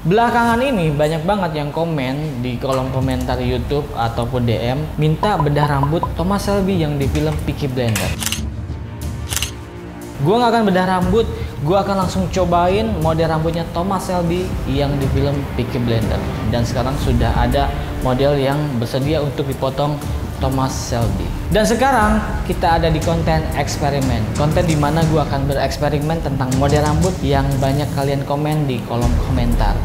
Belakangan ini banyak banget yang komen di kolom komentar YouTube ataupun DM minta bedah rambut Thomas Shelby yang di film Peaky Blinders. Gue nggak akan bedah rambut, gue akan langsung cobain model rambutnya Thomas Shelby yang di film Peaky Blinders. Dan sekarang sudah ada model yang bersedia untuk dipotong Thomas Shelby. Dan sekarang kita ada di konten eksperimen. Konten dimana gue akan bereksperimen tentang model rambut yang banyak kalian komen di kolom komentar.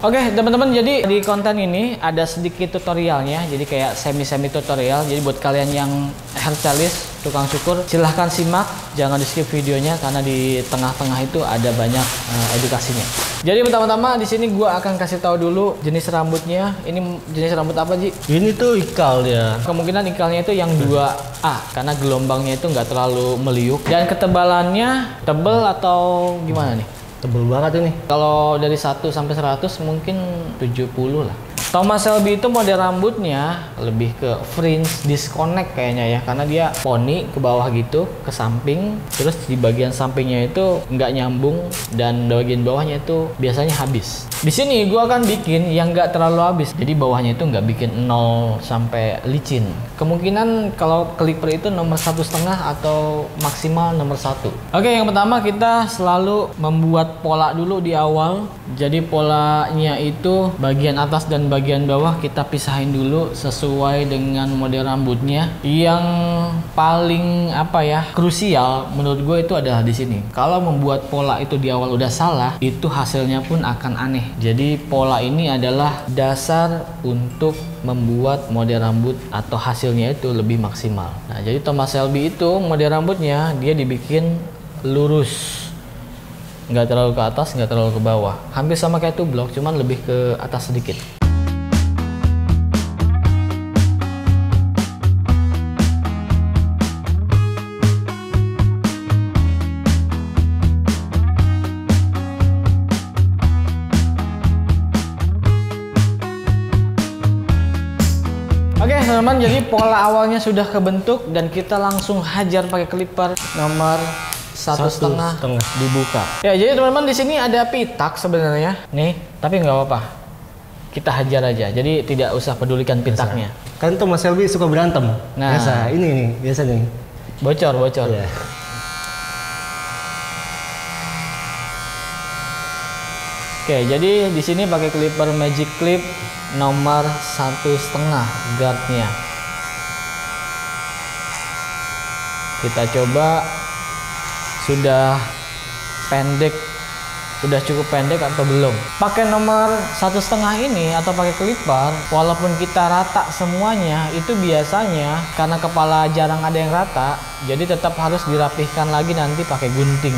Oke teman-teman, jadi di konten ini ada sedikit tutorialnya, jadi kayak semi tutorial. Jadi buat kalian yang hairstylist, tukang cukur, silahkan simak, jangan di skip videonya karena di tengah-tengah itu ada banyak edukasinya. Jadi pertama-tama di sini gua akan kasih tahu dulu jenis rambutnya. Ini jenis rambut apa, Ji? Ini tuh ikal ya. Kemungkinan ikalnya itu yang 2A karena gelombangnya itu nggak terlalu meliuk dan ketebalannya tebel atau gimana nih? Tebel banget ini. Kalau dari 1 sampai 100 mungkin 70 lah. Thomas Shelby itu model rambutnya lebih ke fringe disconnect kayaknya ya, karena dia poni ke bawah gitu, ke samping, terus di bagian sampingnya itu nggak nyambung dan bagian bawahnya itu biasanya habis. Di sini gua akan bikin yang nggak terlalu habis, jadi bawahnya itu nggak bikin 0 sampai licin. Kemungkinan kalau clipper itu nomor 1,5 atau maksimal nomor 1. Oke, yang pertama kita selalu membuat pola dulu di awal. Jadi polanya itu bagian atas dan bagian bawah kita pisahin dulu sesuai dengan model rambutnya. Yang paling krusial menurut gue itu adalah di sini. Kalau membuat pola itu di awal udah salah, itu hasilnya pun akan aneh. Jadi pola ini adalah dasar untuk membuat model rambut atau hasilnya itu lebih maksimal. Nah, jadi Thomas Shelby itu model rambutnya dia dibikin lurus. Nggak terlalu ke atas, nggak terlalu ke bawah. Hampir sama kayak tublok, cuman lebih ke atas sedikit. Oke teman-teman, jadi pola awalnya sudah kebentuk dan kita langsung hajar pakai clipper nomor 1,5 dibuka. Ya, jadi teman-teman di sini ada pitak sebenarnya nih, tapi nggak apa-apa, kita hajar aja. Jadi tidak usah pedulikan pitaknya. Kan Thomas Shelby suka berantem. Nah, biasa ini nih, biasa nih. Bocor. Yeah. Oke, jadi di sini pakai clipper Magic Clip nomor 1,5 guardnya. Kita coba sudah cukup pendek atau belum. Pakai nomor 1,5 ini atau pakai clipper, walaupun kita rata semuanya, itu biasanya karena kepala jarang ada yang rata, jadi tetap harus dirapihkan lagi nanti pakai gunting.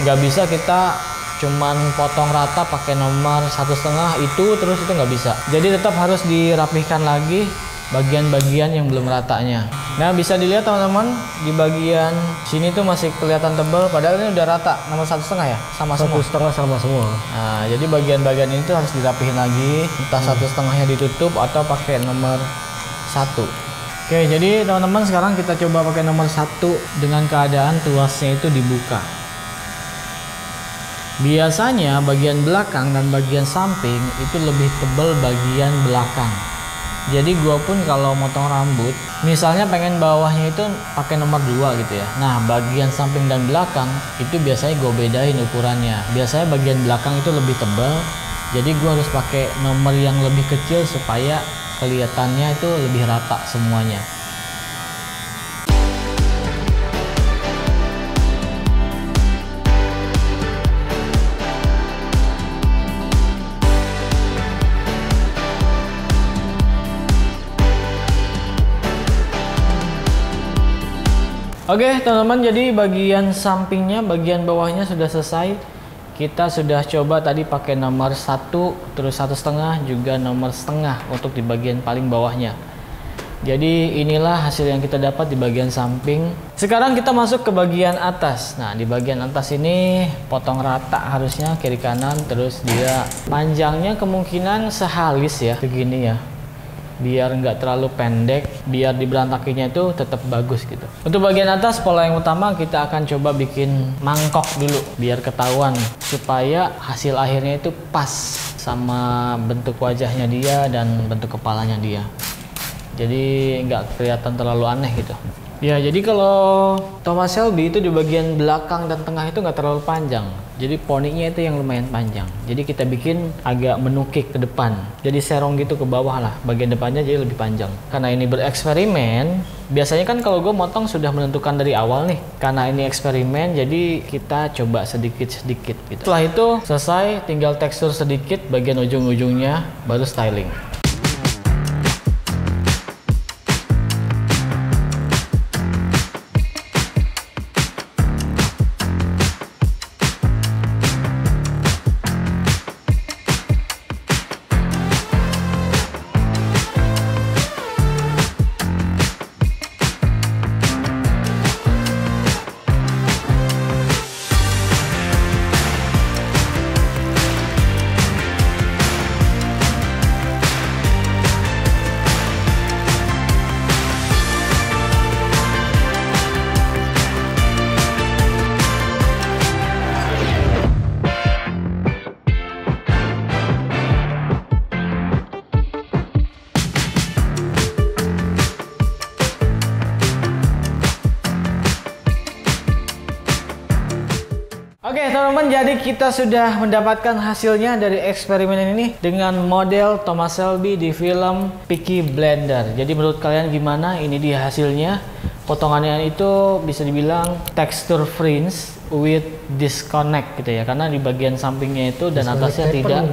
Nggak bisa kita cuman potong rata pakai nomor 1,5 itu terus, itu nggak bisa. Jadi tetap harus dirapihkan lagi bagian-bagian yang belum ratanya. Nah, bisa dilihat teman-teman, di bagian sini tuh masih kelihatan tebal, padahal ini udah rata. Nomor 1,5 ya, sama semua. 1,5 sama semua. Nah, jadi bagian-bagian ini tuh harus dirapihin lagi, entah 1,5-nya ditutup atau pakai nomor 1. Oke, jadi teman-teman sekarang kita coba pakai nomor 1 dengan keadaan tuasnya itu dibuka. Biasanya bagian belakang dan bagian samping itu lebih tebal bagian belakang. Jadi gua pun kalau motong rambut, misalnya pengen bawahnya itu pakai nomor 2 gitu ya. Nah, bagian samping dan belakang itu biasanya gue bedain ukurannya. Biasanya bagian belakang itu lebih tebal, jadi gua harus pakai nomor yang lebih kecil supaya kelihatannya itu lebih rata semuanya. Oke teman-teman, jadi bagian sampingnya, bagian bawahnya sudah selesai. Kita sudah coba tadi pakai nomor 1, terus 1,5, juga nomor 1,5 untuk di bagian paling bawahnya. Jadi inilah hasil yang kita dapat di bagian samping. Sekarang kita masuk ke bagian atas. Nah, di bagian atas ini potong rata harusnya kiri kanan, terus dia panjangnya kemungkinan sehalis ya, begini ya. Biar nggak terlalu pendek, biar di berantakinya itu tetap bagus gitu. Untuk bagian atas, pola yang utama kita akan coba bikin mangkok dulu biar ketahuan, supaya hasil akhirnya itu pas sama bentuk wajahnya dia dan bentuk kepalanya dia. Jadi nggak kelihatan terlalu aneh gitu. Ya, jadi kalau Thomas Shelby itu di bagian belakang dan tengah itu nggak terlalu panjang. Jadi poninya itu yang lumayan panjang. Jadi kita bikin agak menukik ke depan. Jadi serong gitu ke bawah lah. Bagian depannya jadi lebih panjang. Karena ini bereksperimen, biasanya kan kalau gue motong sudah menentukan dari awal nih. Karena ini eksperimen, jadi kita coba sedikit-sedikit gitu. Setelah itu selesai, tinggal tekstur sedikit bagian ujung-ujungnya, baru styling. Oke teman-teman, jadi kita sudah mendapatkan hasilnya dari eksperimen ini dengan model Thomas Shelby di film Peaky Blinders. Jadi menurut kalian gimana? Ini dia hasilnya. Potongannya itu bisa dibilang texture fringe with disconnect gitu ya, karena di bagian sampingnya itu dan atasnya tidak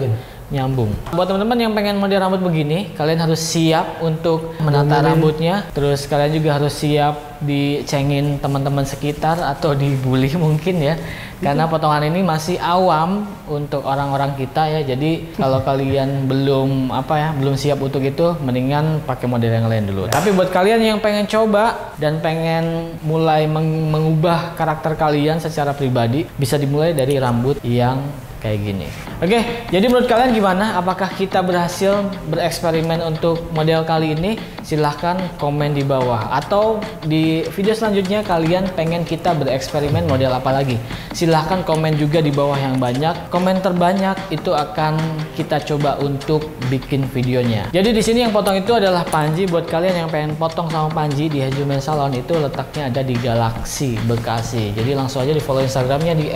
nyambung. Buat teman-teman yang pengen model rambut begini, kalian harus siap untuk menata rambutnya. Terus kalian juga harus siap dicengin teman-teman sekitar atau dibully mungkin ya. Karena potongan ini masih awam untuk orang-orang kita ya. Jadi kalau kalian belum belum siap untuk itu, mendingan pakai model yang lain dulu. Tapi buat kalian yang pengen coba dan pengen mulai mengubah karakter kalian secara pribadi, bisa dimulai dari rambut yang kayak gini. Oke, jadi menurut kalian gimana? Apakah kita berhasil bereksperimen untuk model kali ini? Silahkan komen di bawah. Atau di video selanjutnya kalian pengen kita bereksperimen model apa lagi? Silahkan komen juga di bawah yang banyak. Komen terbanyak itu akan kita coba untuk bikin videonya. Jadi di sini yang potong itu adalah Panji. Buat kalian yang pengen potong sama Panji di Hazelman Salon, itu letaknya ada di Galaxy Bekasi. Jadi langsung aja di follow Instagramnya di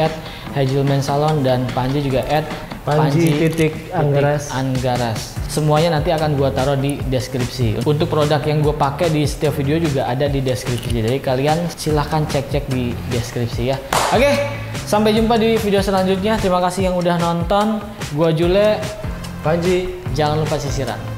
@hazelmansalon dan Panji juga @panji_anggaras. Semuanya nanti akan gua taruh di deskripsi. Untuk produk yang gue pakai di setiap video juga ada di deskripsi. Jadi kalian silahkan cek-cek di deskripsi ya. Oke, sampai jumpa di video selanjutnya. Terima kasih yang udah nonton. Gua Jule, Panji. Jangan lupa sisiran.